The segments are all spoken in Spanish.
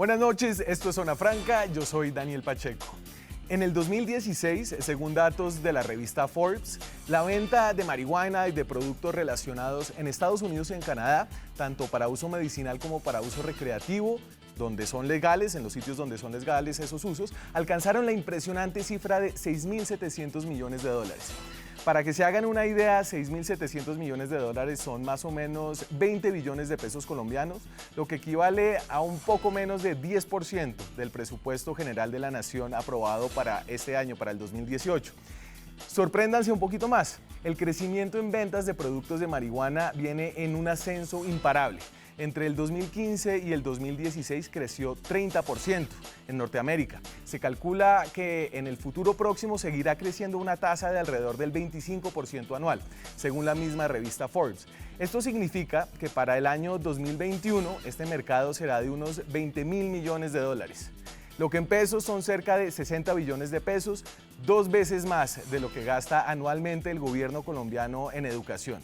Buenas noches, esto es Zona Franca, yo soy Daniel Pacheco. En el 2016, según datos de la revista Forbes, la venta de marihuana y de productos relacionados en Estados Unidos y en Canadá, tanto para uso medicinal como para uso recreativo, donde son legales, en los sitios donde son legales esos usos, alcanzaron la impresionante cifra de 6.700 millones de dólares. Para que se hagan una idea, 6.700 millones de dólares son más o menos 20 billones de pesos colombianos, lo que equivale a un poco menos de 10% del presupuesto general de la nación aprobado para este año, para el 2018. Sorpréndanse un poquito más, el crecimiento en ventas de productos de marihuana viene en un ascenso imparable. Entre el 2015 y el 2016 creció 30% en Norteamérica. Se calcula que en el futuro próximo seguirá creciendo una tasa de alrededor del 25% anual, según la misma revista Forbes. Esto significa que para el año 2021 este mercado será de unos 20.000 millones de dólares. Lo que en pesos son cerca de 60 billones de pesos, 2 veces más de lo que gasta anualmente el gobierno colombiano en educación.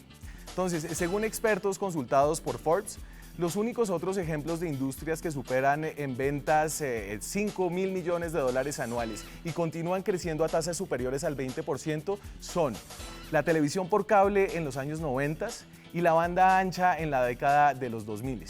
Entonces, según expertos consultados por Forbes, los únicos otros ejemplos de industrias que superan en ventas 5.000 millones de dólares anuales y continúan creciendo a tasas superiores al 20% son la televisión por cable en los años 90 y la banda ancha en la década de los 2000.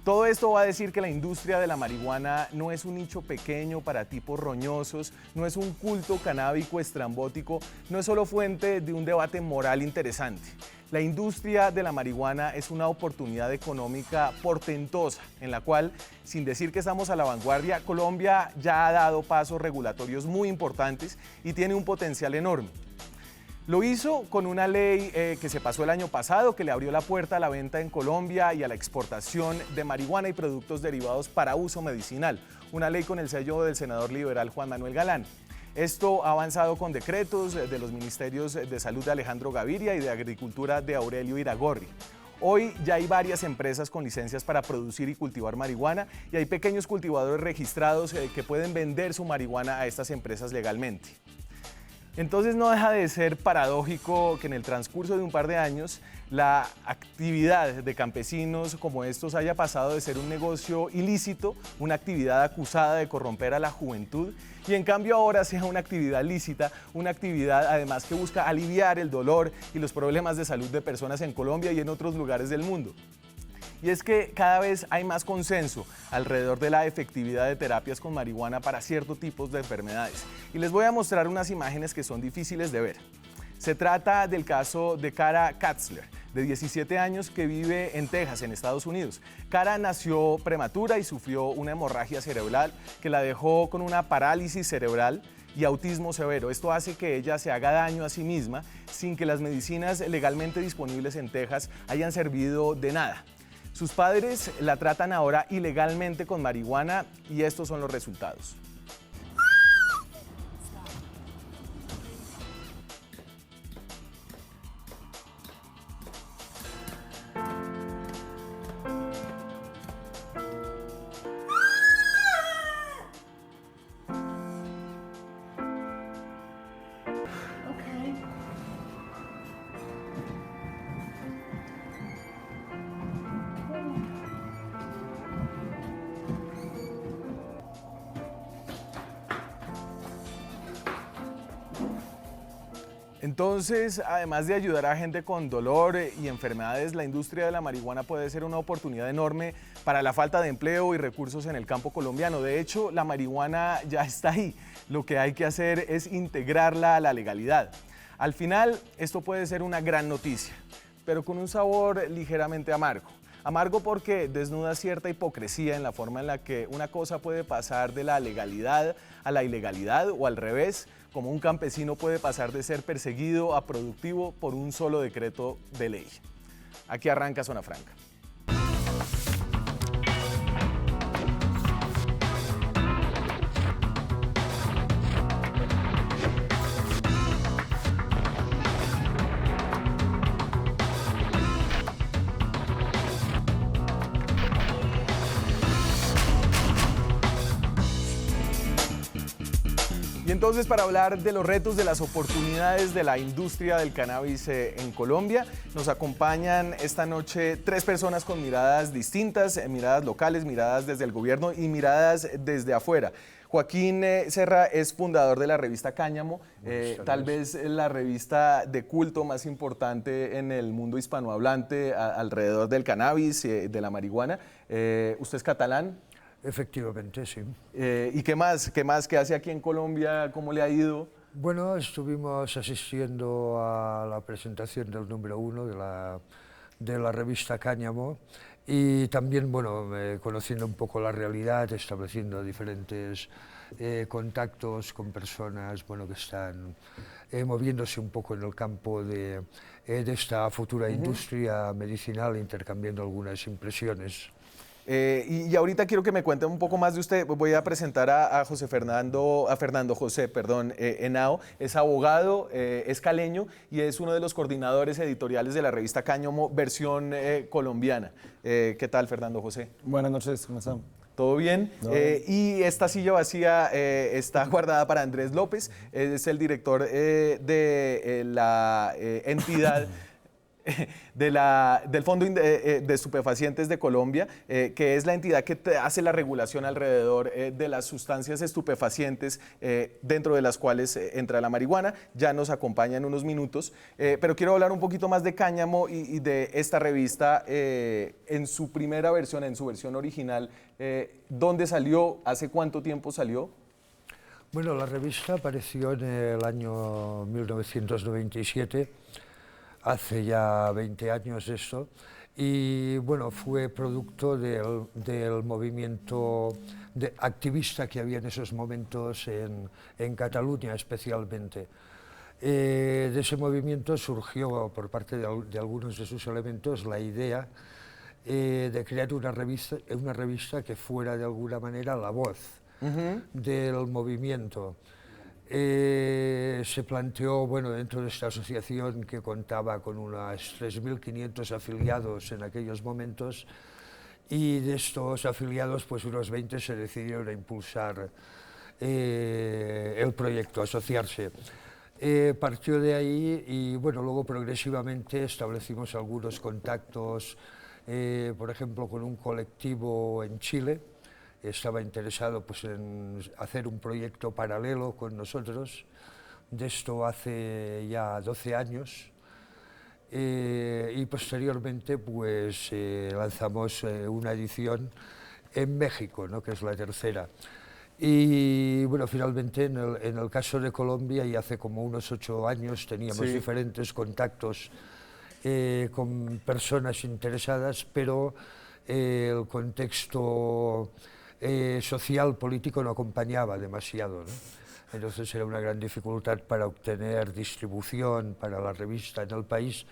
Todo esto va a decir que la industria de la marihuana no es un nicho pequeño para tipos roñosos, no es un culto canábico estrambótico, no es solo fuente de un debate moral interesante. La industria de la marihuana es una oportunidad económica portentosa, en la cual, sin decir que estamos a la vanguardia, Colombia ya ha dado pasos regulatorios muy importantes y tiene un potencial enorme. Lo hizo con una ley que se pasó el año pasado, que le abrió la puerta a la venta en Colombia y a la exportación de marihuana y productos derivados para uso medicinal. Una ley con el sello del senador liberal Juan Manuel Galán. Esto ha avanzado con decretos de los ministerios de Salud de Alejandro Gaviria y de Agricultura de Aurelio Iragorri. Hoy ya hay varias empresas con licencias para producir y cultivar marihuana y hay pequeños cultivadores registrados que pueden vender su marihuana a estas empresas legalmente. Entonces no deja de ser paradójico que en el transcurso de un par de años la actividad de campesinos como estos haya pasado de ser un negocio ilícito, una actividad acusada de corromper a la juventud y en cambio ahora sea una actividad lícita, una actividad además que busca aliviar el dolor y los problemas de salud de personas en Colombia y en otros lugares del mundo. Y es que cada vez hay más consenso alrededor de la efectividad de terapias con marihuana para ciertos tipos de enfermedades. Y les voy a mostrar unas imágenes que son difíciles de ver. Se trata del caso de Cara Katzler, de 17 años que vive en Texas, en Estados Unidos. Cara nació prematura y sufrió una hemorragia cerebral que la dejó con una parálisis cerebral y autismo severo. Esto hace que ella se haga daño a sí misma sin que las medicinas legalmente disponibles en Texas hayan servido de nada. Sus padres la tratan ahora ilegalmente con marihuana y estos son los resultados. Entonces, además de ayudar a gente con dolor y enfermedades, la industria de la marihuana puede ser una oportunidad enorme para la falta de empleo y recursos en el campo colombiano. De hecho, la marihuana ya está ahí. Lo que hay que hacer es integrarla a la legalidad. Al final, esto puede ser una gran noticia, pero con un sabor ligeramente amargo. Amargo porque desnuda cierta hipocresía en la forma en la que una cosa puede pasar de la legalidad a la ilegalidad o al revés, como un campesino puede pasar de ser perseguido a productivo por un solo decreto de ley. Aquí arranca Zona Franca. Y entonces, para hablar de los retos, de las oportunidades de la industria del cannabis en Colombia, nos acompañan esta noche 3 personas con miradas distintas, miradas locales, miradas desde el gobierno y miradas desde afuera. Joaquín Serra es fundador de la revista Cáñamo, tal vez la revista de culto más importante en el mundo hispanohablante alrededor del cannabis, de la marihuana. ¿Usted es catalán? Efectivamente, sí. ¿Y qué más? ¿Qué hace aquí en Colombia? ¿Cómo le ha ido? Bueno, estuvimos asistiendo a la presentación del número 1 de la revista Cáñamo y también, bueno, conociendo un poco la realidad, estableciendo diferentes contactos con personas, bueno, que están moviéndose un poco en el campo de esta futura industria medicinal, intercambiando algunas impresiones. Y ahorita quiero que me cuente un poco más de usted. Voy a presentar a Fernando José Henao. Es abogado, es caleño y es uno de los coordinadores editoriales de la revista Cáñamo, versión colombiana. ¿Qué tal, Fernando José? Buenas noches, ¿cómo están? ¿Todo bien? Y esta silla vacía está guardada para Andrés López, es el director de la entidad del Fondo de Estupefacientes de Colombia, que es la entidad que hace la regulación alrededor de las sustancias estupefacientes, dentro de las cuales entra la marihuana. Ya nos acompaña en unos minutos, pero quiero hablar un poquito más de Cáñamo y de esta revista en su primera versión, en su versión original. ¿Dónde salió? ¿Hace cuánto tiempo salió? Bueno, la revista apareció en el año 1997, hace ya 20 años esto, y bueno, fue producto del movimiento activista que había en esos momentos en Cataluña especialmente. De ese movimiento surgió por parte de algunos de sus elementos la idea de crear una revista que fuera de alguna manera la voz del movimiento. Se planteó, bueno, dentro de esta asociación que contaba con unos 3.500 afiliados en aquellos momentos, y de estos afiliados, pues unos 20 se decidieron a impulsar el proyecto, asociarse. Partió de ahí y, bueno, luego progresivamente establecimos algunos contactos, por ejemplo, con un colectivo en Chile. Estaba interesado, pues, en hacer un proyecto paralelo con nosotros. De esto hace ya 12 años. Y posteriormente, pues, lanzamos una edición en México, ¿no?, que es la tercera. Y bueno, finalmente en el caso de Colombia, y hace como unos 8 años teníamos diferentes contactos con personas interesadas, pero el contexto social, político no acompañaba demasiado, ¿no? Entonces era una gran dificultad para obtener distribución para la revista en el país,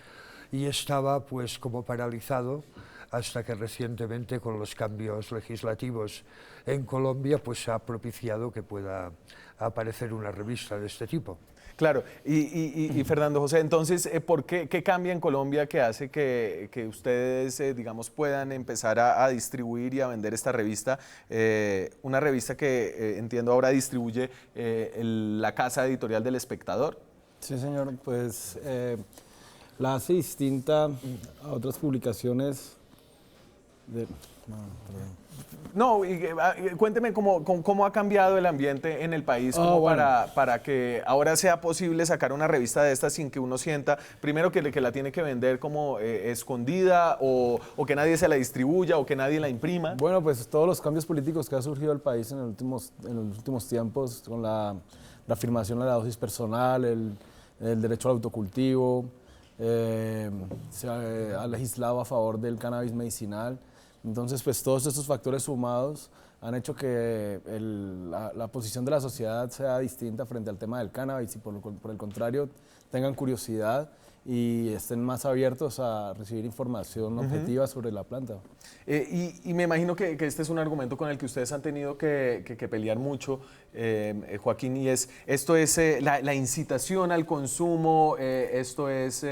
y estaba pues como paralizado hasta que recientemente, con los cambios legislativos en Colombia, pues se ha propiciado que pueda aparecer una revista de este tipo. Claro, y Fernando José, entonces, ¿qué cambia en Colombia que hace que ustedes, digamos, puedan empezar a distribuir y a vender esta revista? Una revista que entiendo ahora distribuye la casa editorial del Espectador. Sí, señor, pues la hace distinta a otras publicaciones de... No, cuénteme cómo ha cambiado el ambiente en el país para que ahora sea posible sacar una revista de estas sin que uno sienta, primero, que la tiene que vender como escondida, o que nadie se la distribuya, o que nadie la imprima. Bueno, pues todos los cambios políticos que ha surgido el país en los últimos tiempos, con la afirmación de la dosis personal, el derecho al autocultivo, se ha legislado a favor del cannabis medicinal. Entonces, pues todos estos factores sumados han hecho que la posición de la sociedad sea distinta frente al tema del cannabis, y por el contrario tengan curiosidad y estén más abiertos a recibir información objetiva sobre la planta. Y me imagino que este es un argumento con el que ustedes han tenido que pelear mucho, Joaquín, y esto es la incitación al consumo, esto es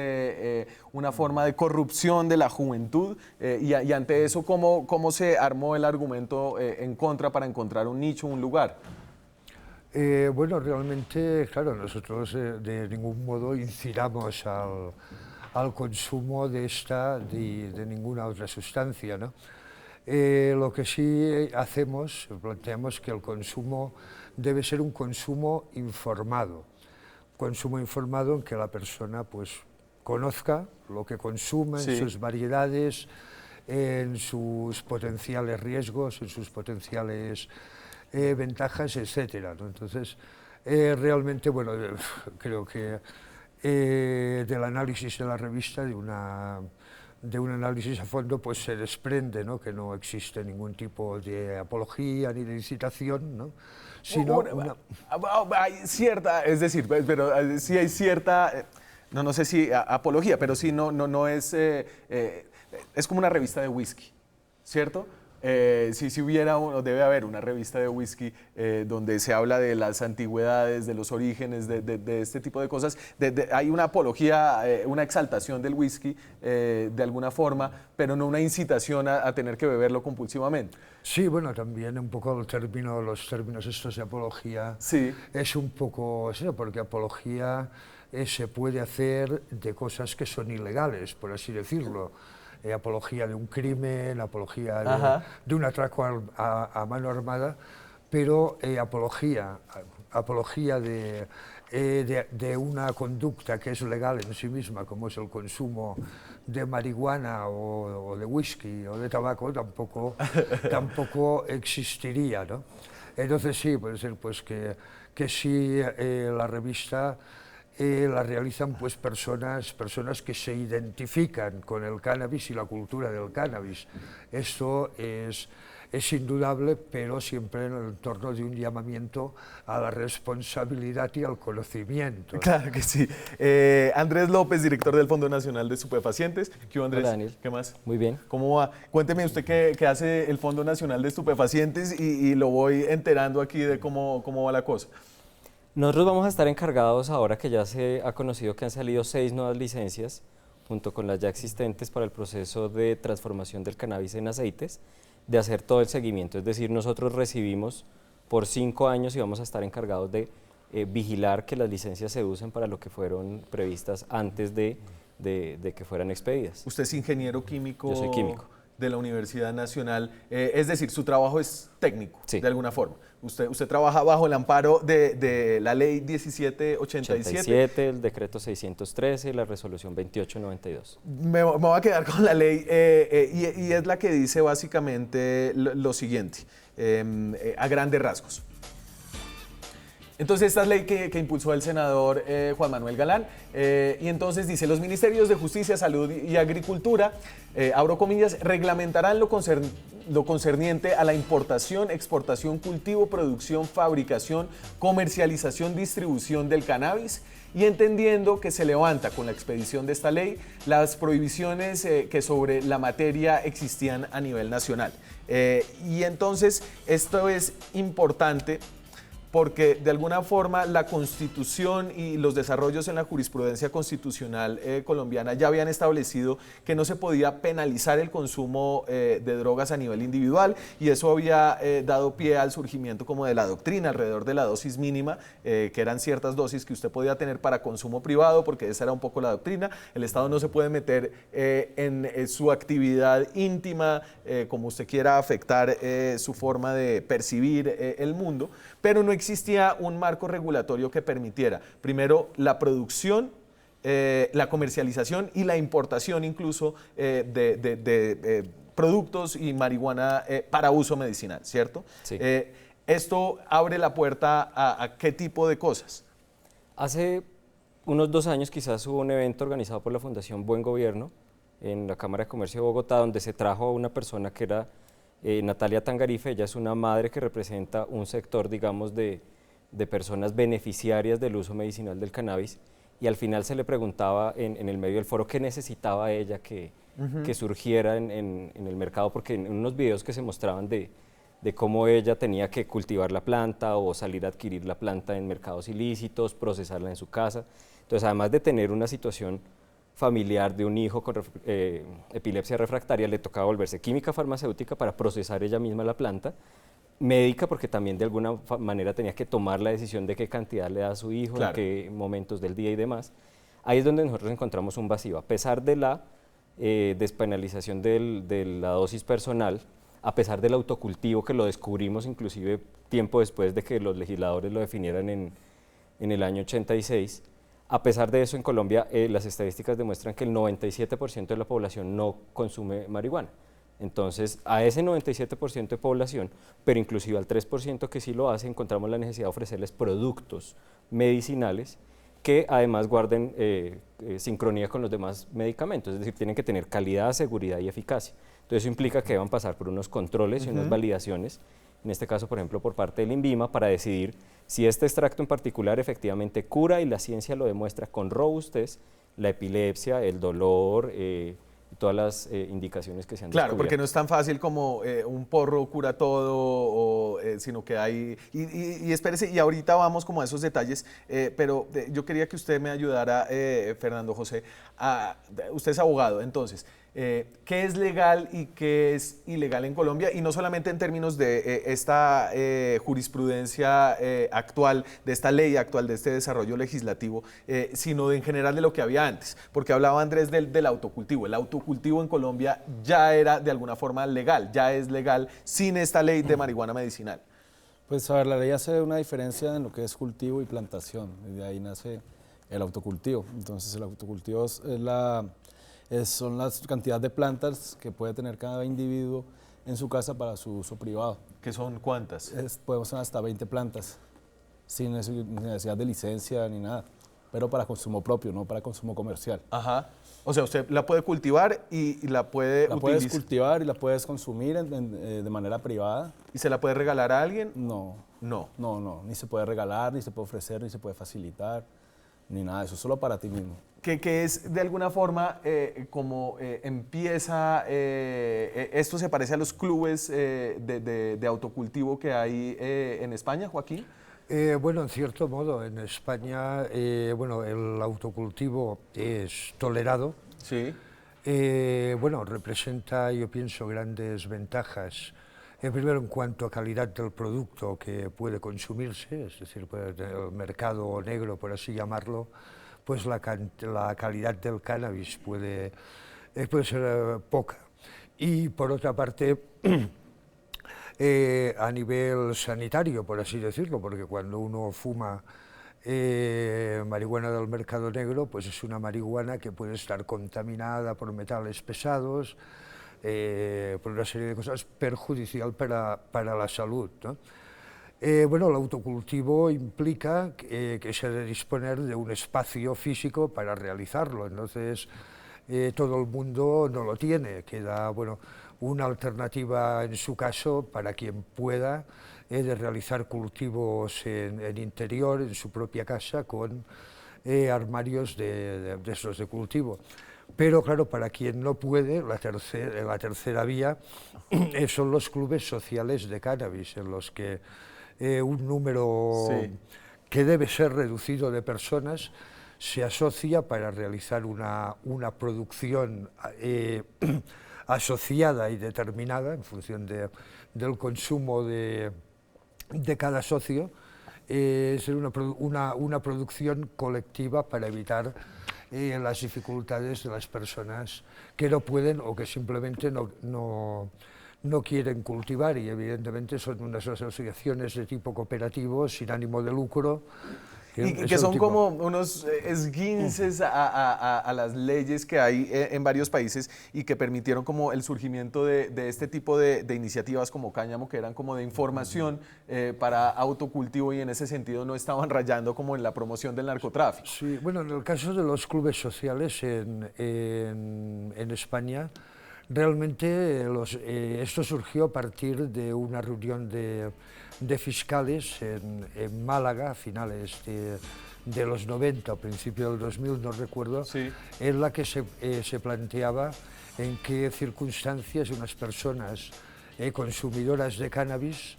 una forma de corrupción de la juventud, y ante eso, ¿cómo se armó el argumento en contra para encontrar un nicho, un lugar? Bueno, realmente, claro, nosotros de ningún modo incitamos al consumo de ninguna otra sustancia, ¿no? Lo que sí hacemos, planteamos que el consumo debe ser un consumo informado en que la persona pues conozca lo que consume, en sus variedades, en sus potenciales riesgos, en sus potenciales ventajas, etcétera, ¿no? Entonces, realmente, bueno, creo que del análisis de la revista, de un análisis a fondo, pues se desprende, ¿no?, que no existe ningún tipo de apología ni de incitación, ¿no?, sino hay cierta, es decir, pero sí hay cierta, no sé si apología, pero sí no es, es como una revista de whisky, ¿cierto? Si hubiera, o debe haber una revista de whisky donde se habla de las antigüedades, de los orígenes, de este tipo de cosas. Hay una apología, una exaltación del whisky de alguna forma, pero no una incitación a tener que beberlo compulsivamente. Sí, bueno, también un poco los términos estos de apología, sí, es un poco eso, porque apología se puede hacer de cosas que son ilegales, por así decirlo. Apología de un crimen, apología de un atraco a mano armada, pero apología de una conducta que es legal en sí misma, como es el consumo de marihuana o de whisky o de tabaco, tampoco existiría, ¿no? Entonces sí, puede ser pues que sí, la revista la realizan pues personas que se identifican con el cannabis y la cultura del cannabis. Esto es indudable, pero siempre en el entorno de un llamamiento a la responsabilidad y al conocimiento. Claro que sí. Andrés López, director del Fondo Nacional de Estupefacientes. ¿Qué hubo, Andrés? Hola, Daniel. ¿Qué más? Muy bien. ¿Cómo va? Cuénteme usted qué hace el Fondo Nacional de Estupefacientes y lo voy enterando aquí de cómo va la cosa. Nosotros vamos a estar encargados, ahora que ya se ha conocido que han salido 6 nuevas licencias, junto con las ya existentes para el proceso de transformación del cannabis en aceites, de hacer todo el seguimiento. Es decir, nosotros recibimos por 5 años y vamos a estar encargados de vigilar que las licencias se usen para lo que fueron previstas antes de que fueran expedidas. Usted es ingeniero químico. Yo soy químico. De la Universidad Nacional, es decir, su trabajo es técnico, sí, de alguna forma. Usted trabaja bajo el amparo de la ley 1787. El decreto 613 y la resolución 2892. Me voy a quedar con la ley y es la que dice básicamente lo siguiente, a grandes rasgos. Entonces, esta es ley que impulsó el senador Juan Manuel Galán, y entonces dice: los ministerios de Justicia, Salud y Agricultura, abro comillas, reglamentarán lo concerniente a la importación, exportación, cultivo, producción, fabricación, comercialización, distribución del cannabis, y entendiendo que se levanta con la expedición de esta ley las prohibiciones que sobre la materia existían a nivel nacional. Y entonces, esto es importante porque de alguna forma la Constitución y los desarrollos en la jurisprudencia constitucional colombiana ya habían establecido que no se podía penalizar el consumo de drogas a nivel individual, y eso había dado pie al surgimiento como de la doctrina alrededor de la dosis mínima, que eran ciertas dosis que usted podía tener para consumo privado, porque esa era un poco la doctrina. El Estado no se puede meter en su actividad íntima, como usted quiera afectar su forma de percibir el mundo, pero no existía un marco regulatorio que permitiera, primero, la producción, la comercialización y la importación incluso de productos y marihuana para uso medicinal, ¿cierto? Sí. Esto abre la puerta a ¿qué tipo de cosas? Hace unos 2 años quizás hubo un evento organizado por la Fundación Buen Gobierno en la Cámara de Comercio de Bogotá, donde se trajo a una persona que era Natalia Tangarife. Ella es una madre que representa un sector, digamos, de personas beneficiarias del uso medicinal del cannabis, y al final se le preguntaba en el medio del foro qué necesitaba ella que surgiera en el mercado, porque en unos videos que se mostraban de cómo ella tenía que cultivar la planta o salir a adquirir la planta en mercados ilícitos, procesarla en su casa. Entonces, además de tener una situación familiar de un hijo con epilepsia refractaria, le tocaba volverse química farmacéutica para procesar ella misma la planta, médica, porque también de alguna manera tenía que tomar la decisión de qué cantidad le da a su hijo, Claro. en qué momentos del día y demás. Ahí es donde nosotros encontramos un vacío. A pesar de la despenalización de la dosis personal, a pesar del autocultivo que lo descubrimos inclusive tiempo después de que los legisladores lo definieran en el año 86, a pesar de eso en Colombia las estadísticas demuestran que el 97% de la población no consume marihuana. Entonces, a ese 97% de población, pero inclusive al 3% que sí lo hace, encontramos la necesidad de ofrecerles productos medicinales que además guarden sincronía con los demás medicamentos, es decir, tienen que tener calidad, seguridad y eficacia. Entonces, eso implica que deban pasar por unos controles y unas validaciones, en este caso, por ejemplo, por parte del INVIMA, para decidir si este extracto en particular efectivamente cura, y la ciencia lo demuestra con robustez, la epilepsia, el dolor, todas las indicaciones que se han Claro, descubierto. porque no es tan fácil como un porro cura todo, sino que hay... Y espérese, y ahorita vamos como a esos detalles, pero yo quería que usted me ayudara, Fernando José. Usted es abogado, entonces, ¿qué es legal y qué es ilegal en Colombia? Y no solamente en términos de esta jurisprudencia actual, de esta ley actual, de este desarrollo legislativo, sino en general de lo que había antes. Porque hablaba Andrés del autocultivo. El autocultivo en Colombia ya era de alguna forma legal, ya es legal sin esta ley de marihuana medicinal. Pues a ver, la ley hace una diferencia en lo que es cultivo y plantación, y de ahí nace el autocultivo. Entonces el autocultivo son las cantidades de plantas que puede tener cada individuo en su casa para su uso privado. ¿Qué son cuántas? Podemos tener hasta 20 plantas, sin necesidad de licencia ni nada, pero para consumo propio, no para consumo comercial. Ajá. O sea, usted la puede cultivar y la puede La puedes utilizar. cultivar y la puedes consumir de manera privada. ¿Y se la puede regalar a alguien? No, No. no, ni se puede regalar, ni se puede ofrecer, ni se puede facilitar, ni nada, eso es solo para ti mismo. Que es de alguna forma como empieza, esto se parece a los clubes de autocultivo que hay en España, Joaquín. Bueno, en cierto modo, en España, bueno, el autocultivo es tolerado. Sí. Bueno, representa, yo pienso, grandes ventajas. Primero, en cuanto a calidad del producto que puede consumirse, es decir, el mercado negro, por así llamarlo, pues la calidad del cannabis puede ser poca. Y por otra parte, a nivel sanitario, por así decirlo, porque cuando uno fuma marihuana del mercado negro, pues es una marihuana que puede estar contaminada por metales pesados, por una serie de cosas perjudicial para la salud, ¿no? Bueno, el autocultivo implica que se ha de disponer de un espacio físico para realizarlo, entonces todo el mundo no lo tiene, queda, bueno, una alternativa en su caso para quien pueda de realizar cultivos en interior, en su propia casa, con armarios de esos de cultivo. Pero claro, para quien no puede, la tercera vía son los clubes sociales de cannabis, en los que un número que debe ser reducido de personas se asocia para realizar una producción asociada y determinada en función del consumo de cada socio, es una producción colectiva para evitar las dificultades de las personas que no pueden o que simplemente no quieren cultivar, y evidentemente son unas asociaciones de tipo cooperativo sin ánimo de lucro. Y que son como unos esguinces a las leyes que hay en varios países y que permitieron como el surgimiento de este tipo de iniciativas como Cáñamo, que eran como de información para autocultivo, y en ese sentido no estaban rayando como en la promoción del narcotráfico. Sí, bueno, en el caso de los clubes sociales en España, realmente esto surgió a partir de una reunión de fiscales en Málaga a finales de los 90, a principios del 2000, no recuerdo, en la que se planteaba en qué circunstancias unas personas consumidoras de cannabis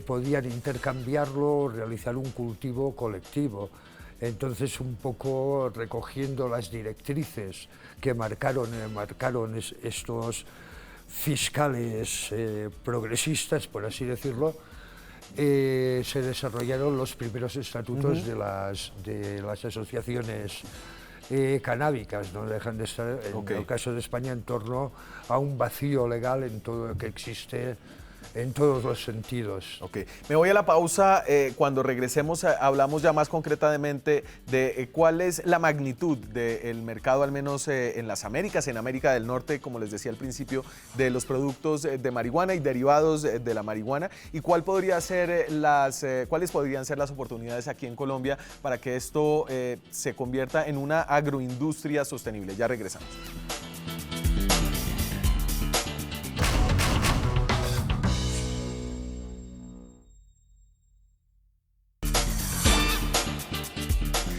podían intercambiarlo, realizar un cultivo colectivo. Entonces, un poco recogiendo las directrices que marcaron estos fiscales progresistas, por así decirlo, se desarrollaron los primeros estatutos de las asociaciones canábicas, no dejan de estar, en el caso de España, en torno a un vacío legal en todo lo que existe en todos los sentidos. Ok, me voy a la pausa. Cuando regresemos hablamos ya más concretamente de cuál es la magnitud del mercado, al menos en las Américas, en América del Norte, como les decía al principio, de los productos de marihuana y derivados de la marihuana, y cuáles podrían ser las oportunidades aquí en Colombia para que esto se convierta en una agroindustria sostenible. Ya regresamos.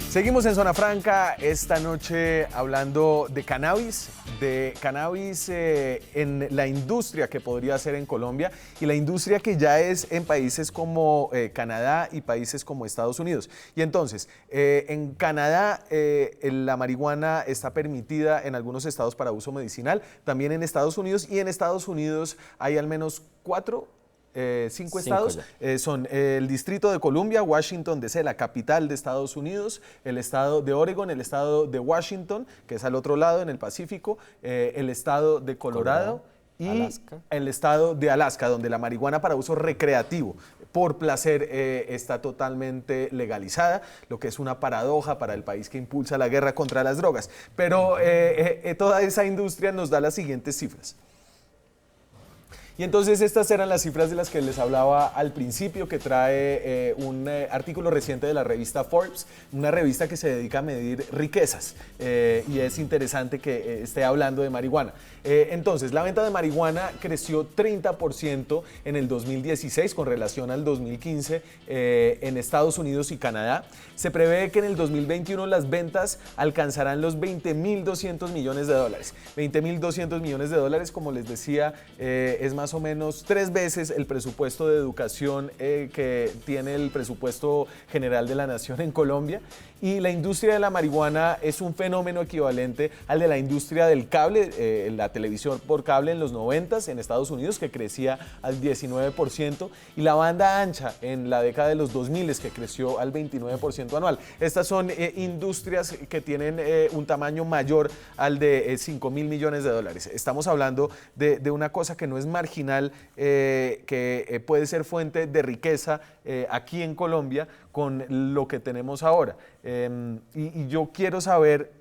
Seguimos en Zona Franca esta noche hablando de cannabis en la industria que podría ser en Colombia y la industria que ya es en países como Canadá y países como Estados Unidos. Y entonces, en Canadá la marihuana está permitida en algunos estados para uso medicinal, también en Estados Unidos, y en Estados Unidos hay al menos cinco estados, son el Distrito de Columbia, Washington DC, la capital de Estados Unidos, el estado de Oregon, el estado de Washington, que es al otro lado en el Pacífico, el estado de Colorado y Alaska. El estado de Alaska, donde la marihuana para uso recreativo, por placer, está totalmente legalizada, lo que es una paradoja para el país que impulsa la guerra contra las drogas. Pero toda esa industria nos da las siguientes cifras. Y entonces estas eran las cifras de las que les hablaba al principio, que trae un artículo reciente de la revista Forbes, una revista que se dedica a medir riquezas, y es interesante que esté hablando de marihuana. Entonces, la venta de marihuana creció 30% en el 2016 con relación al 2015 en Estados Unidos y Canadá. Se prevé que en el 2021 las ventas alcanzarán los $20.200 millones. $20.200 millones, como les decía, es más o menos 3 veces el presupuesto de educación que tiene el presupuesto general de la nación en Colombia. Y la industria de la marihuana es un fenómeno equivalente al de la industria del cable, la televisión por cable en los 90s en Estados Unidos, que crecía al 19%, y la banda ancha en la década de los 2000, que creció al 29% anual. Estas son industrias que tienen un tamaño mayor al de $5.000 millones. Estamos hablando de una cosa que no es marginal, que puede ser fuente de riqueza aquí en Colombia con lo que tenemos ahora. Y yo quiero saber,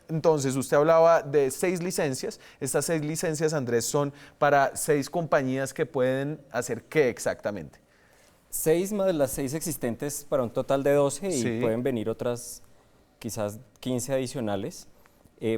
entonces, usted hablaba de 6 licencias. Estas 6 licencias, Andrés, son para 6 compañías que pueden hacer ¿qué exactamente? 6 más las 6 existentes para un total de 12, Sí. y pueden venir otras quizás 15 adicionales,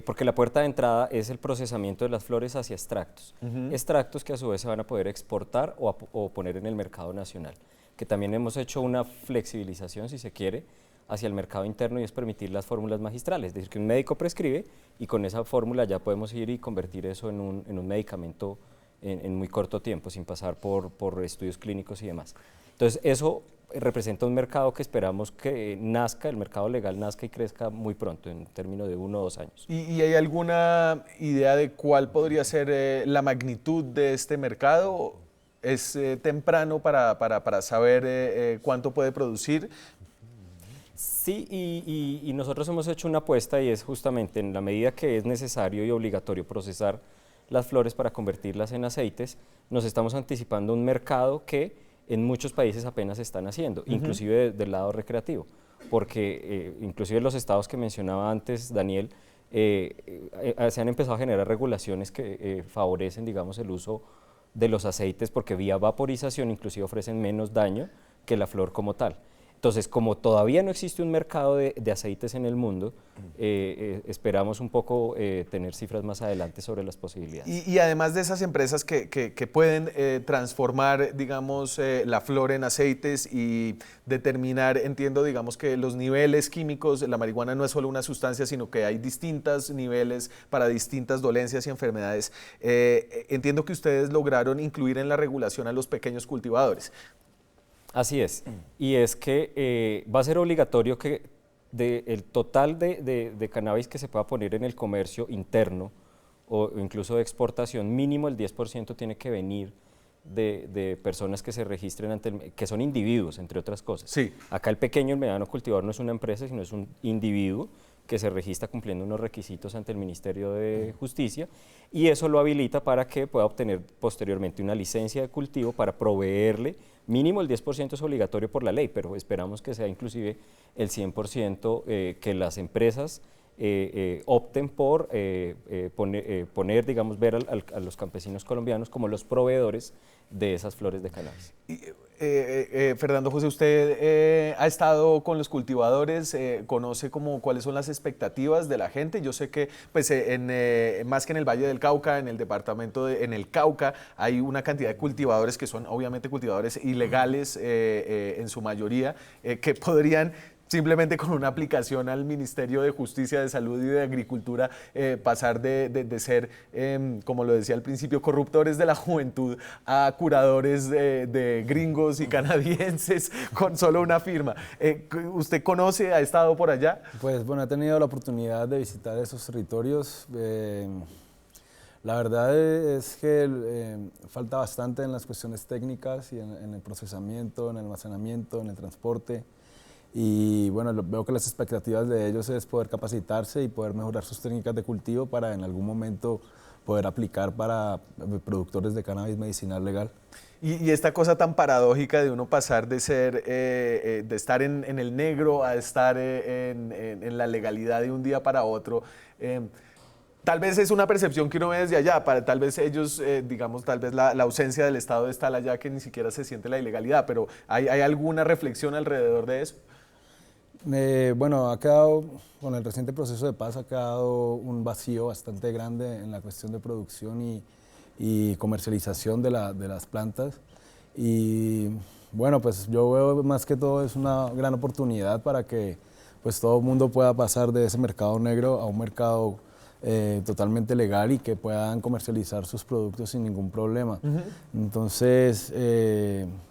porque la puerta de entrada es el procesamiento de las flores hacia extractos. Extractos que a su vez se van a poder exportar o poner en el mercado nacional, que también hemos hecho una flexibilización, si se quiere, hacia el mercado interno, y es permitir las fórmulas magistrales, es decir, que un médico prescribe y con esa fórmula ya podemos ir y convertir eso en un medicamento en muy corto tiempo, sin pasar por estudios clínicos y demás. Entonces, eso representa un mercado que esperamos que nazca, el mercado legal nazca y crezca muy pronto, en términos de 1 o 2 años. ¿Y hay alguna idea de cuál podría ser la magnitud de este mercado? ¿Es temprano para saber cuánto puede producir? Sí, y nosotros hemos hecho una apuesta, y es justamente en la medida que es necesario y obligatorio procesar las flores para convertirlas en aceites, nos estamos anticipando un mercado que en muchos países apenas están haciendo, inclusive del lado recreativo, porque inclusive en los estados que mencionaba antes Daniel, se han empezado a generar regulaciones que favorecen, digamos, el uso de los aceites, porque vía vaporización inclusive ofrecen menos daño que la flor como tal. Entonces, como todavía no existe un mercado de aceites en el mundo, esperamos un poco tener cifras más adelante sobre las posibilidades. Y además de esas empresas que pueden transformar, digamos, la flor en aceites y determinar, entiendo, digamos, que los niveles químicos, la marihuana no es solo una sustancia, sino que hay distintos niveles para distintas dolencias y enfermedades. Entiendo que ustedes lograron incluir en la regulación a los pequeños cultivadores. Así es, y es que va a ser obligatorio que el total de cannabis que se pueda poner en el comercio interno o incluso de exportación, mínimo el 10% tiene que venir de personas que se registren que son individuos, entre otras cosas. Sí. Acá el pequeño, el mediano cultivador no es una empresa, sino es un individuo que se registra cumpliendo unos requisitos ante el Ministerio de Justicia, y eso lo habilita para que pueda obtener posteriormente una licencia de cultivo para proveerle, mínimo el 10% es obligatorio por la ley, pero esperamos que sea inclusive el 100% que las empresas opten por poner, digamos, ver a los campesinos colombianos como los proveedores de esas flores de cannabis. Fernando José, usted ha estado con los cultivadores, conoce cuáles son las expectativas de la gente. Yo sé que pues, más que en el Valle del Cauca, en el departamento en el Cauca, hay una cantidad de cultivadores que son obviamente cultivadores ilegales en su mayoría, que podrían simplemente con una aplicación al Ministerio de Justicia, de Salud y de Agricultura, pasar de ser, como lo decía al principio, corruptores de la juventud a curadores de gringos y canadienses con solo una firma. ¿Usted conoce, ha estado por allá? Pues bueno, he tenido la oportunidad de visitar esos territorios. La verdad es que falta bastante en las cuestiones técnicas y en el procesamiento, en el almacenamiento, en el transporte. Y bueno, veo que las expectativas de ellos es poder capacitarse y poder mejorar sus técnicas de cultivo para en algún momento poder aplicar para productores de cannabis medicinal legal. Y esta cosa tan paradójica de uno pasar de ser, de estar en el negro a estar en la legalidad de un día para otro, tal vez es una percepción que uno ve desde allá, tal vez ellos, digamos, tal vez la ausencia del Estado es tal allá que ni siquiera se siente la ilegalidad, pero ¿hay alguna reflexión alrededor de eso? Bueno, ha quedado, con el reciente proceso de paz, ha quedado un vacío bastante grande en la cuestión de producción y comercialización de las plantas. Y bueno, pues yo veo más que todo es una gran oportunidad para que pues, todo el mundo pueda pasar de ese mercado negro a un mercado totalmente legal y que puedan comercializar sus productos sin ningún problema. Entonces,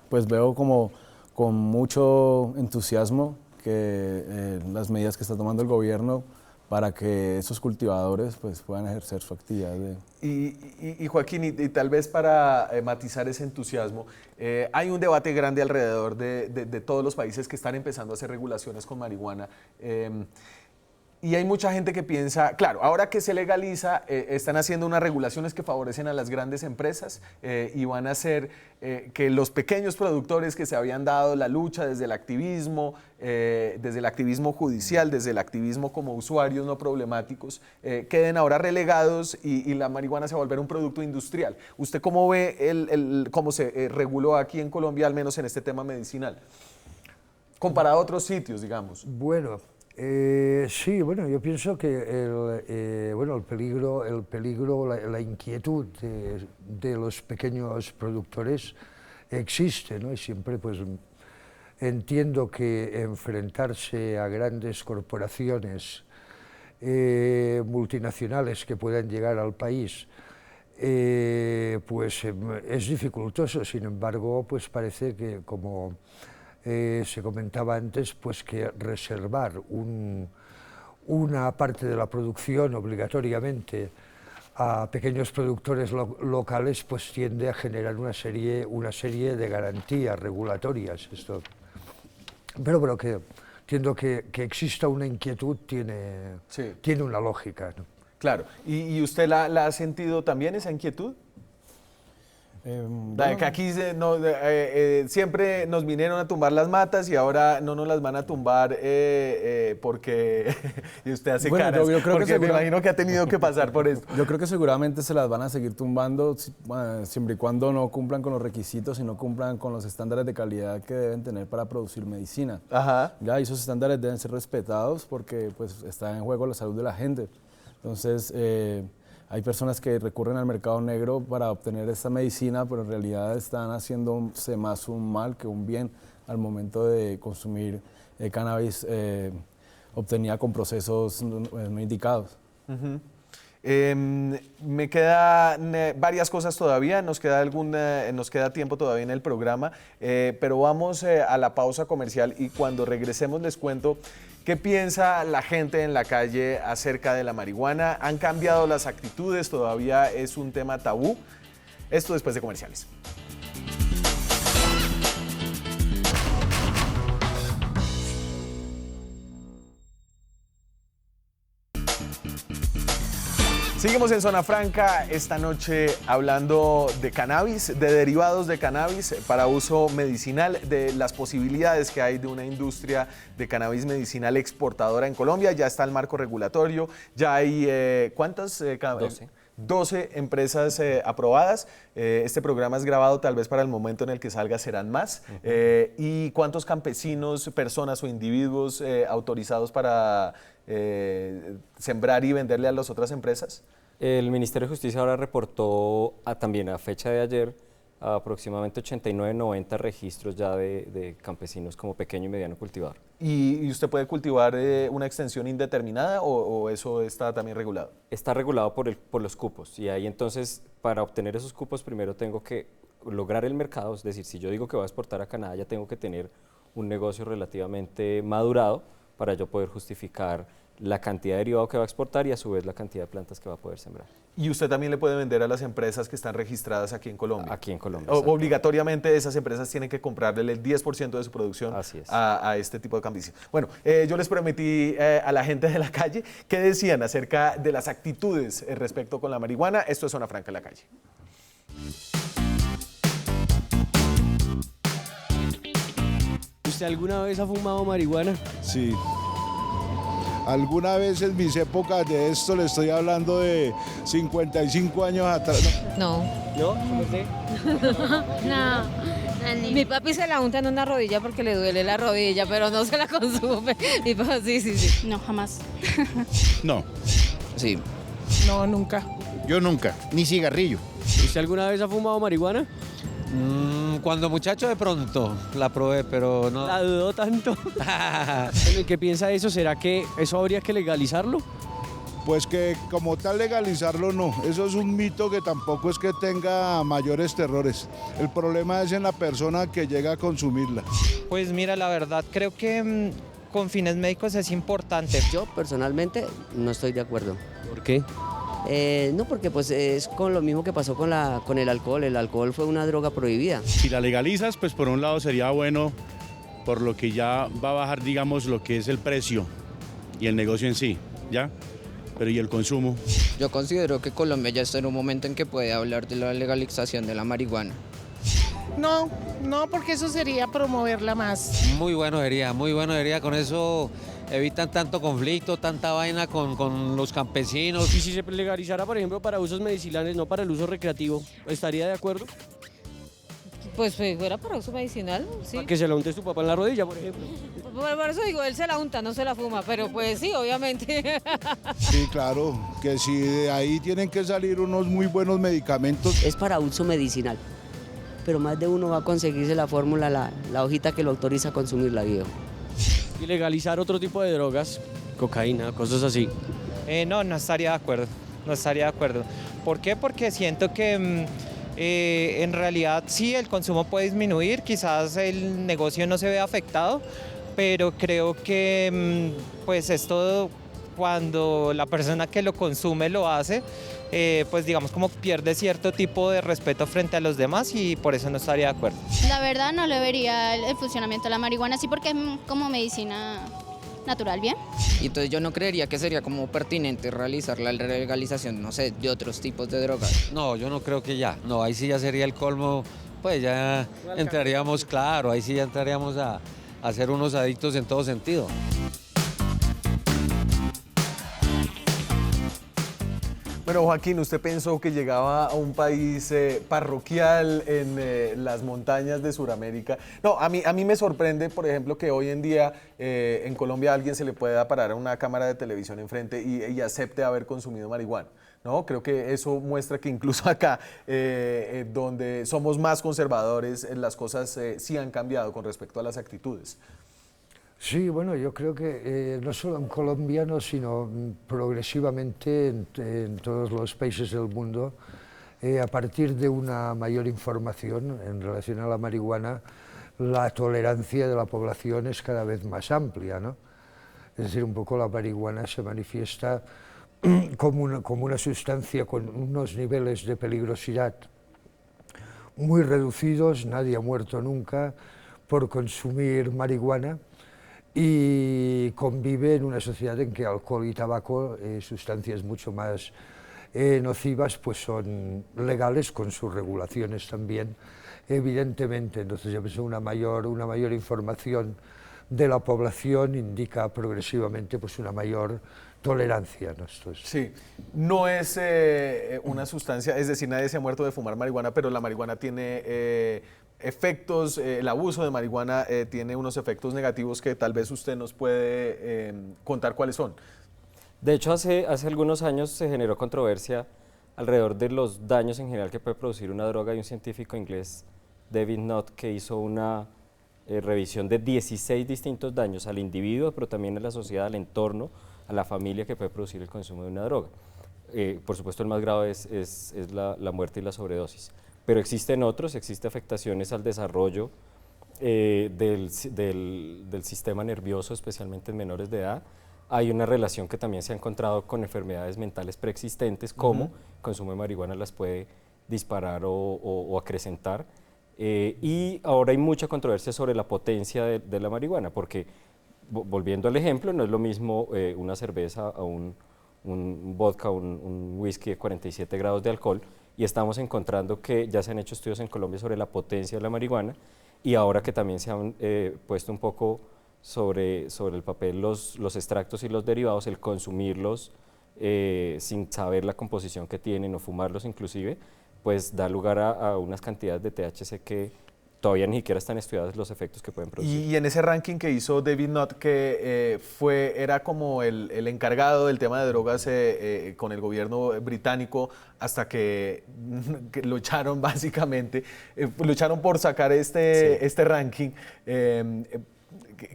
pues veo como con mucho entusiasmo que las medidas que está tomando el gobierno para que esos cultivadores pues, puedan ejercer su actividad. Y Joaquín, y tal vez para matizar ese entusiasmo, hay un debate grande alrededor de todos los países que están empezando a hacer regulaciones con marihuana. Y hay mucha gente que piensa, claro, ahora que se legaliza, están haciendo unas regulaciones que favorecen a las grandes empresas y van a hacer que los pequeños productores que se habían dado la lucha desde el activismo judicial, desde el activismo como usuarios no problemáticos, queden ahora relegados y la marihuana se va a volver un producto industrial. ¿Usted cómo ve cómo se reguló aquí en Colombia, al menos en este tema medicinal, comparado a otros sitios, digamos? Bueno, sí, bueno, yo pienso que el peligro, la inquietud de los pequeños productores existe, ¿no? Y siempre pues entiendo que enfrentarse a grandes corporaciones multinacionales que puedan llegar al país pues es dificultoso. Sin embargo, pues parece que, como se comentaba antes, pues que reservar una parte de la producción obligatoriamente a pequeños productores locales pues tiende a generar una serie de garantías regulatorias. Pero que entiendo que exista una inquietud tiene una lógica, ¿no? Claro. ¿Y usted la ha sentido también, esa inquietud? Que aquí siempre nos vinieron a tumbar las matas y ahora no nos las van a tumbar porque y usted hace caras, yo creo porque me imagino que ha tenido que pasar por esto. Yo creo que seguramente se las van a seguir tumbando siempre y cuando no cumplan con los requisitos y no cumplan con los estándares de calidad que deben tener para producir medicina. Ajá. Ya, y esos estándares deben ser respetados porque pues, está en juego la salud de la gente. Entonces, hay personas que recurren al mercado negro para obtener esta medicina, pero en realidad están haciéndose más un mal que un bien al momento de consumir cannabis obtenida con procesos no indicados. Me quedan varias cosas todavía, nos queda tiempo todavía en el programa, pero vamos a la pausa comercial y cuando regresemos les cuento qué piensa la gente en la calle acerca de la marihuana. ¿Han cambiado las actitudes? ¿Todavía es un tema tabú? Esto después de comerciales. Seguimos en Zona Franca esta noche hablando de cannabis, de derivados de cannabis para uso medicinal, de las posibilidades que hay de una industria de cannabis medicinal exportadora en Colombia. Ya está el marco regulatorio, ya hay ¿cuántas? 12 empresas aprobadas. Este programa es grabado, tal vez para el momento en el que salga serán más. ¿Y cuántos campesinos, personas o individuos autorizados para sembrar y venderle a las otras empresas? El Ministerio de Justicia ahora reportó también a fecha de ayer aproximadamente 89, 90 registros ya de campesinos como pequeño y mediano cultivador. ¿Y usted puede cultivar una extensión indeterminada o eso está también regulado? Está regulado por los cupos, y ahí entonces para obtener esos cupos primero tengo que lograr el mercado, es decir, si yo digo que voy a exportar a Canadá ya tengo que tener un negocio relativamente madurado para yo poder justificar la cantidad de derivado que va a exportar y a su vez la cantidad de plantas que va a poder sembrar. ¿Y usted también le puede vender a las empresas que están registradas aquí en Colombia? Aquí en Colombia. Obligatoriamente esas empresas tienen que comprarle el 10% de su producción a este tipo de campesinos. Bueno, yo les prometí a la gente de la calle qué decían acerca de las actitudes respecto con la marihuana. Esto es Zona Franca en la calle. ¿Usted alguna vez ha fumado marihuana? Sí. Alguna vez en mis épocas de esto, le estoy hablando de 55 años atrás. No. ¿No? ¿Cómo sé? No. Mi papi se la unta en una rodilla porque le duele la rodilla, pero no se la consume. Mi papá, sí. No, jamás. No. Sí. No, nunca. Yo nunca, ni cigarrillo. ¿Usted alguna vez ha fumado marihuana? Cuando muchacho de pronto la probé, pero no. La dudó tanto. ¿Qué piensa de eso? ¿Será que eso habría que legalizarlo? Pues que como tal legalizarlo no, eso es un mito que tampoco es que tenga mayores terrores. El problema es en la persona que llega a consumirla. Pues mira, la verdad creo que con fines médicos es importante. Yo personalmente no estoy de acuerdo. ¿Por qué? No, porque pues es con lo mismo que pasó con el alcohol. El alcohol fue una droga prohibida. Si la legalizas, pues por un lado sería bueno, por lo que ya va a bajar, digamos, lo que es el precio y el negocio en sí, ¿ya? Pero ¿y el consumo? Yo considero que Colombia ya está en un momento en que puede hablar de la legalización de la marihuana. No, porque eso sería promoverla más. Muy bueno sería, con eso evitan tanto conflicto, tanta vaina con los campesinos. ¿Y si se legalizara, por ejemplo, para usos medicinales, no para el uso recreativo, estaría de acuerdo? Pues fuera para uso medicinal, sí. ¿Para que se la unte su papá en la rodilla, por ejemplo? Por eso digo, él se la unta, no se la fuma, pero pues sí, obviamente. Sí, claro, que si de ahí tienen que salir unos muy buenos medicamentos. Es para uso medicinal, pero más de uno va a conseguirse la fórmula, la hojita que lo autoriza a consumirla, viejo. ¿Y legalizar otro tipo de drogas? Cocaína, cosas así. No estaría de acuerdo, no estaría de acuerdo. ¿Por qué? Porque siento que en realidad sí, el consumo puede disminuir, quizás el negocio no se vea afectado, pero creo que pues esto, cuando la persona que lo consume lo hace, pues digamos como pierde cierto tipo de respeto frente a los demás, y por eso no estaría de acuerdo. La verdad no le vería el funcionamiento de la marihuana, sí, porque es como medicina natural, ¿bien? Y entonces yo no creería que sería como pertinente realizar la legalización, no sé, de otros tipos de drogas. No, yo no creo que ya. No, ahí sí ya sería el colmo, pues ya entraríamos, claro, ahí sí ya entraríamos a ser unos adictos en todo sentido. Bueno, Joaquín, ¿usted pensó que llegaba a un país parroquial en las montañas de Sudamérica? No, a mí me sorprende, por ejemplo, que hoy en día en Colombia a alguien se le pueda parar una cámara de televisión enfrente y acepte haber consumido marihuana, ¿no? Creo que eso muestra que incluso acá, donde somos más conservadores, las cosas sí han cambiado con respecto a las actitudes. Sí, bueno, yo creo que no solo en Colombia, sino progresivamente en todos los países del mundo, a partir de una mayor información en relación a la marihuana, la tolerancia de la población es cada vez más amplia, ¿no? Es decir, un poco la marihuana se manifiesta como una sustancia con unos niveles de peligrosidad muy reducidos, nadie ha muerto nunca por consumir marihuana, y convive en una sociedad en que alcohol y tabaco, sustancias mucho más nocivas, pues son legales con sus regulaciones también, evidentemente. Entonces yo pienso una mayor información de la población indica progresivamente pues una mayor tolerancia, ¿no? Sí, no es una sustancia, es decir, nadie se ha muerto de fumar marihuana, pero la marihuana tiene efectos, el abuso de marihuana tiene unos efectos negativos que tal vez usted nos puede contar cuáles son. De hecho, hace algunos años se generó controversia alrededor de los daños en general que puede producir una droga. Hay un científico inglés, David Nutt, que hizo una revisión de 16 distintos daños al individuo, pero también a la sociedad, al entorno, a la familia que puede producir el consumo de una droga. Por supuesto, el más grave es la muerte y la sobredosis. Pero existen otros, existen afectaciones al desarrollo del sistema nervioso, especialmente en menores de edad. Hay una relación que también se ha encontrado con enfermedades mentales preexistentes, como el consumo de marihuana las puede disparar o acrecentar. Y ahora hay mucha controversia sobre la potencia de la marihuana, porque, volviendo al ejemplo, no es lo mismo una cerveza a un vodka, un whisky de 47 grados de alcohol, y estamos encontrando que ya se han hecho estudios en Colombia sobre la potencia de la marihuana, y ahora que también se han puesto un poco sobre el papel los extractos y los derivados, el consumirlos sin saber la composición que tienen o fumarlos inclusive, pues da lugar a unas cantidades de THC que todavía ni siquiera están estudiados los efectos que pueden producir. Y en ese ranking que hizo David Nutt, que era como el encargado del tema de drogas con el gobierno británico, hasta que lo echaron básicamente, lo echaron por sacar este ranking.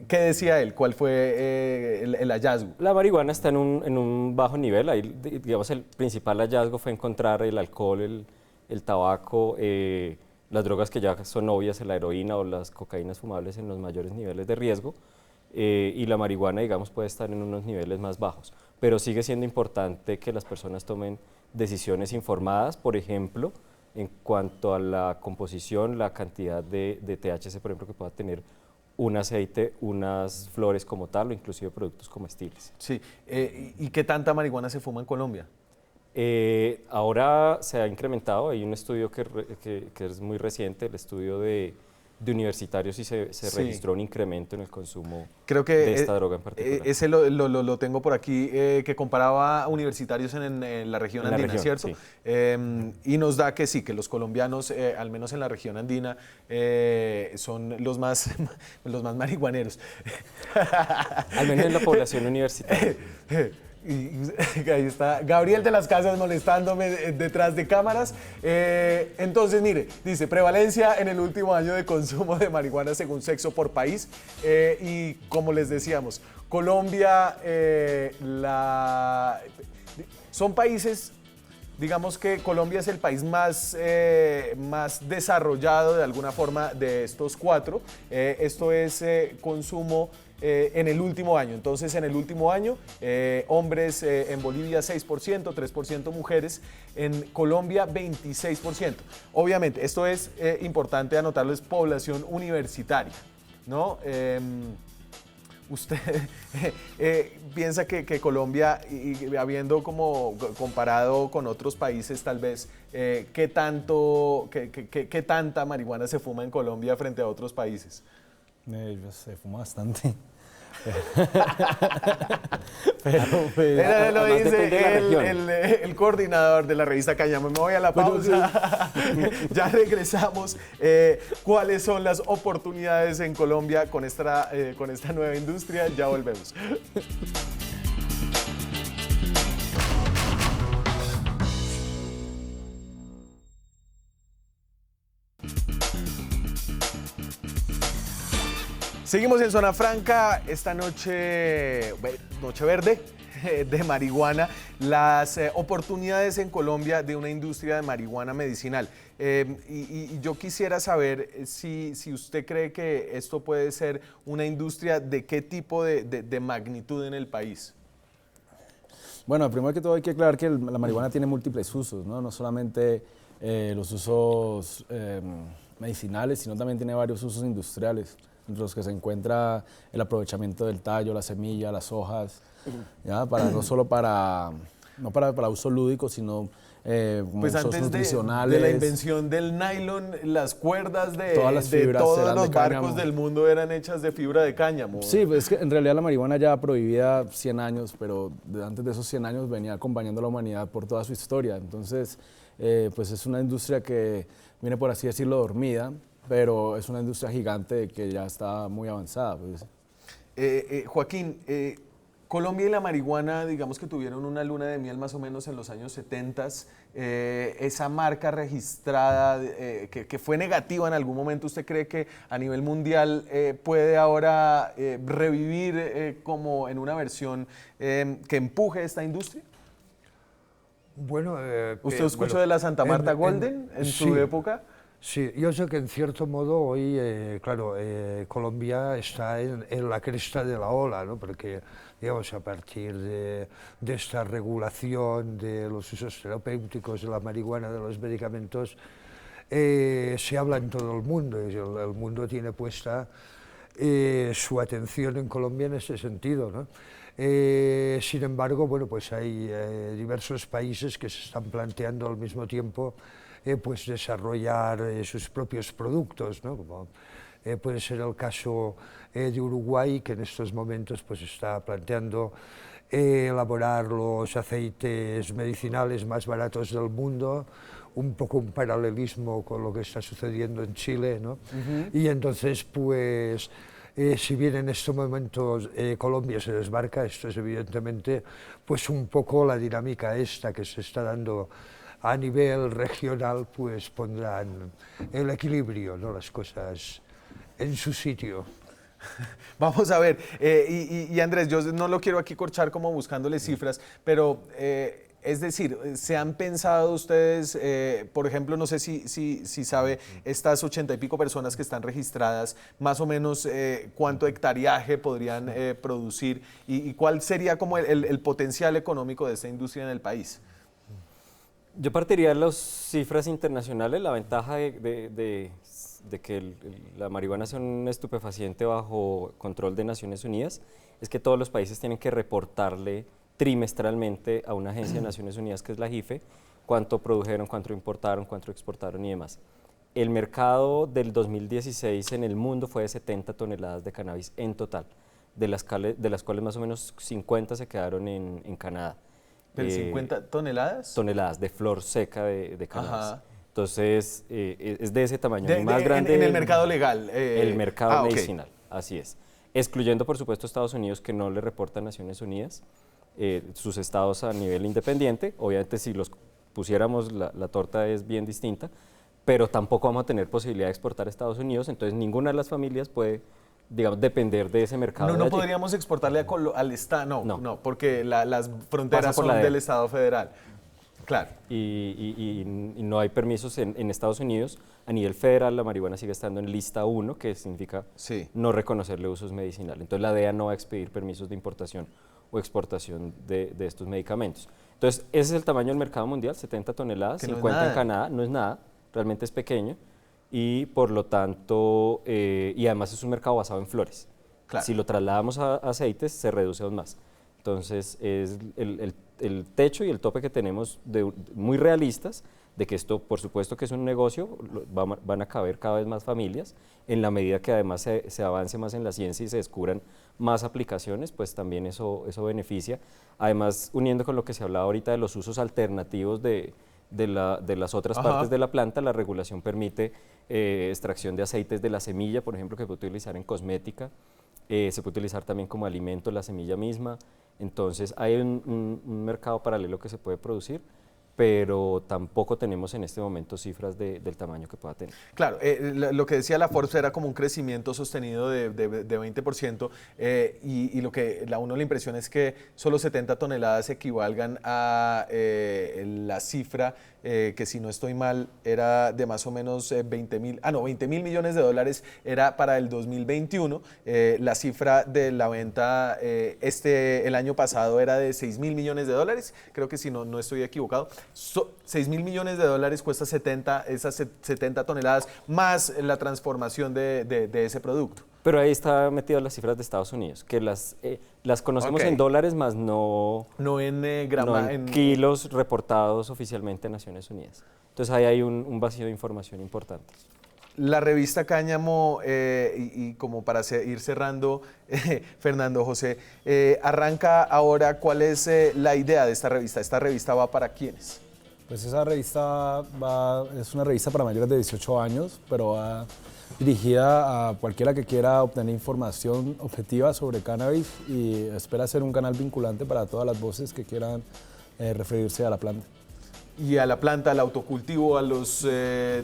¿Qué decía él? ¿Cuál fue el hallazgo? La marihuana está en un bajo nivel. Ahí, digamos, el principal hallazgo fue encontrar el alcohol, el tabaco, las drogas que ya son obvias, la heroína o las cocaínas fumables en los mayores niveles de riesgo, y la marihuana, digamos, puede estar en unos niveles más bajos. Pero sigue siendo importante que las personas tomen decisiones informadas, por ejemplo, en cuanto a la composición, la cantidad de THC, por ejemplo, que pueda tener un aceite, unas flores como tal, o inclusive productos comestibles. Sí. ¿Y qué tanta marihuana se fuma en Colombia? Ahora se ha incrementado, hay un estudio que es muy reciente, el estudio de universitarios, y se registró un incremento en el consumo de esta droga en particular. Ese lo tengo por aquí, que comparaba universitarios en la región andina, ¿cierto? Sí. Y nos da que sí, que los colombianos, al menos en la región andina, son los más marihuaneros. Al menos en la población universitaria. Y ahí está Gabriel de las Casas molestándome detrás de cámaras. Entonces, mire, dice, prevalencia en el último año de consumo de marihuana según sexo por país. Y como les decíamos, Colombia, son países, digamos que Colombia es el país más desarrollado de alguna forma de estos cuatro. Esto es consumo en el último año. Entonces, en el último año, hombres en Bolivia 6%, 3% mujeres, en Colombia 26%. Obviamente, esto es importante anotarlo, es población universitaria, ¿no? ¿Usted piensa que Colombia, y habiendo como comparado con otros países tal vez, qué tanta marihuana se fuma en Colombia frente a otros países? Se fuma bastante. Lo dice el coordinador de la revista Cáñamo. Me voy a la pausa. Ya regresamos. ¿Cuáles son las oportunidades en Colombia con esta nueva industria? Ya volvemos. Seguimos en Zona Franca, esta noche verde de marihuana, las oportunidades en Colombia de una industria de marihuana medicinal. Y yo quisiera saber si usted cree que esto puede ser una industria de qué tipo de magnitud en el país. Bueno, primero que todo hay que aclarar que la marihuana tiene múltiples usos, ¿no? No solamente los usos medicinales, sino también tiene varios usos industriales, entre los que se encuentra el aprovechamiento del tallo, la semilla, las hojas, ¿ya? No solo para no para uso lúdico, sino como pues usos antes nutricionales. de la invención del nylon, las cuerdas de fibras todos eran los de barcos cáñamo. del mundo eran hechas de fibra de cáñamo. Sí, pues es que en realidad la marihuana ya prohibida 100 años, pero antes de esos 100 años venía acompañando a la humanidad por toda su historia. Entonces, pues es una industria que viene, por así decirlo, dormida, pero es una industria gigante que ya está muy avanzada. Pues. Joaquín, Colombia y la marihuana, digamos que tuvieron una luna de miel más o menos en los años 70. Esa marca registrada que fue negativa en algún momento, ¿usted cree que a nivel mundial puede ahora revivir como en una versión que empuje esta industria? Bueno, ¿Usted escuchó de la Santa Marta Golden en su época? Sí, yo sé que en cierto modo hoy, claro, Colombia está en la cresta de la ola, ¿no? Porque, digamos, a partir de esta regulación de los usos terapéuticos, de la marihuana, de los medicamentos, se habla en todo el mundo, y el mundo tiene puesta su atención en Colombia en ese sentido, ¿no? Sin embargo, bueno, pues hay diversos países que se están planteando al mismo tiempo pues desarrollar sus propios productos, ¿no? Como puede ser el caso de Uruguay, que en estos momentos pues está planteando elaborar los aceites medicinales más baratos del mundo, un poco un paralelismo con lo que está sucediendo en Chile, ¿no? Y entonces, pues, si bien en estos momentos Colombia se desmarca, esto es evidentemente pues un poco la dinámica esta que se está dando a nivel regional, pues pondrán el equilibrio, ¿no? Las cosas en su sitio. Vamos a ver, y Andrés, yo no lo quiero aquí corchar como buscándole cifras, pero es decir, ¿se han pensado ustedes, por ejemplo, no sé si sabe, estas 80 y pico personas que están registradas, más o menos cuánto hectareaje podrían producir y cuál sería como el potencial económico de esta industria en el país? Yo partiría de las cifras internacionales. La ventaja de que la marihuana sea un estupefaciente bajo control de Naciones Unidas es que todos los países tienen que reportarle trimestralmente a una agencia de Naciones Unidas que es la JIFE cuánto produjeron, cuánto importaron, cuánto exportaron y demás. El mercado del 2016 en el mundo fue de 70 toneladas de cannabis en total, de las cuales más o menos 50 se quedaron en Canadá. ¿Pero 50 toneladas? Toneladas de flor seca de cannabis. Ajá. Entonces, es de ese tamaño, más grande. En el mercado legal. El mercado okay. medicinal, así es. Excluyendo, por supuesto, Estados Unidos, que no le reporta a Naciones Unidas, sus estados a nivel independiente. Obviamente, si los pusiéramos, la torta es bien distinta, pero tampoco vamos a tener posibilidad de exportar a Estados Unidos, entonces ninguna de las familias puede, digamos, depender de ese mercado. No podríamos exportarle al Estado, no, porque las fronteras son del Estado federal. Claro. Y no hay permisos en Estados Unidos. A nivel federal, la marihuana sigue estando en lista 1, que significa no reconocerle usos medicinales. Entonces, la DEA no va a expedir permisos de importación o exportación de estos medicamentos. Entonces, ese es el tamaño del mercado mundial, 70 toneladas, 50 en Canadá, no es nada, realmente es pequeño. Y por lo tanto, y además es un mercado basado en flores. Claro. Si lo trasladamos a aceites, se reduce aún más. Entonces, es el techo y el tope que tenemos muy realistas de que esto, por supuesto que es un negocio, van a caber cada vez más familias, en la medida que además se avance más en la ciencia y se descubran más aplicaciones, pues también eso beneficia. Además, uniendo con lo que se hablaba ahorita de los usos alternativos de las otras partes de la planta, la regulación permite extracción de aceites de la semilla, por ejemplo, que se puede utilizar en cosmética, se puede utilizar también como alimento la semilla misma. Entonces hay un mercado paralelo que se puede producir, pero tampoco tenemos en este momento cifras del tamaño que pueda tener. Claro, lo que decía la Forbes era como un crecimiento sostenido de 20%, y lo que a uno la impresión es que solo 70 toneladas equivalgan a la cifra que, si no estoy mal, era de más o menos 20 mil millones de dólares era para el 2021. La cifra de la venta el año pasado era de 6 mil millones de dólares, creo que si no estoy equivocado. 6 mil millones de dólares cuesta esas 70 toneladas más la transformación de ese producto. Pero ahí está metido las cifras de Estados Unidos, que las conocemos en dólares, más no en kilos reportados oficialmente en Naciones Unidas. Entonces ahí hay un vacío de información importante. La revista Cáñamo, y como para ir cerrando, Fernando José, arranca ahora, ¿cuál es la idea de esta revista? ¿Esta revista va para quiénes? Pues esa revista es una revista para mayores de 18 años, pero va dirigida a cualquiera que quiera obtener información objetiva sobre cannabis y espera ser un canal vinculante para todas las voces que quieran referirse a la planta. Y a la planta, al autocultivo, a los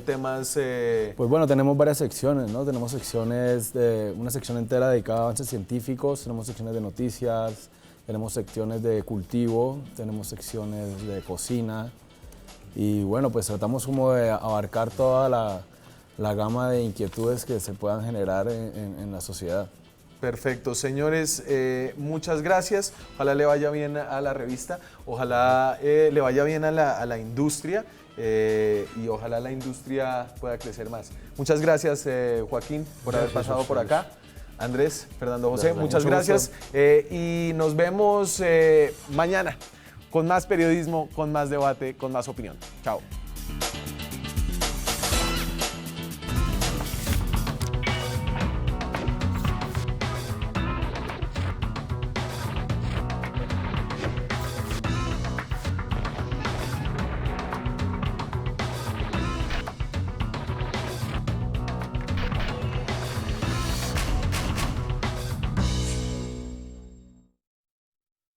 temas... Pues bueno, tenemos varias secciones, ¿no? Tenemos una sección entera dedicada a avances científicos, tenemos secciones de noticias, tenemos secciones de cultivo, tenemos secciones de cocina y bueno, pues tratamos como de abarcar toda la gama de inquietudes que se puedan generar en la sociedad. Perfecto, señores, muchas gracias. Ojalá le vaya bien a la revista, ojalá le vaya bien a la industria y ojalá la industria pueda crecer más. Muchas gracias, Joaquín, por haber pasado por acá. Andrés, Fernando José, muchas gracias. Y nos vemos mañana con más periodismo, con más debate, con más opinión. Chao.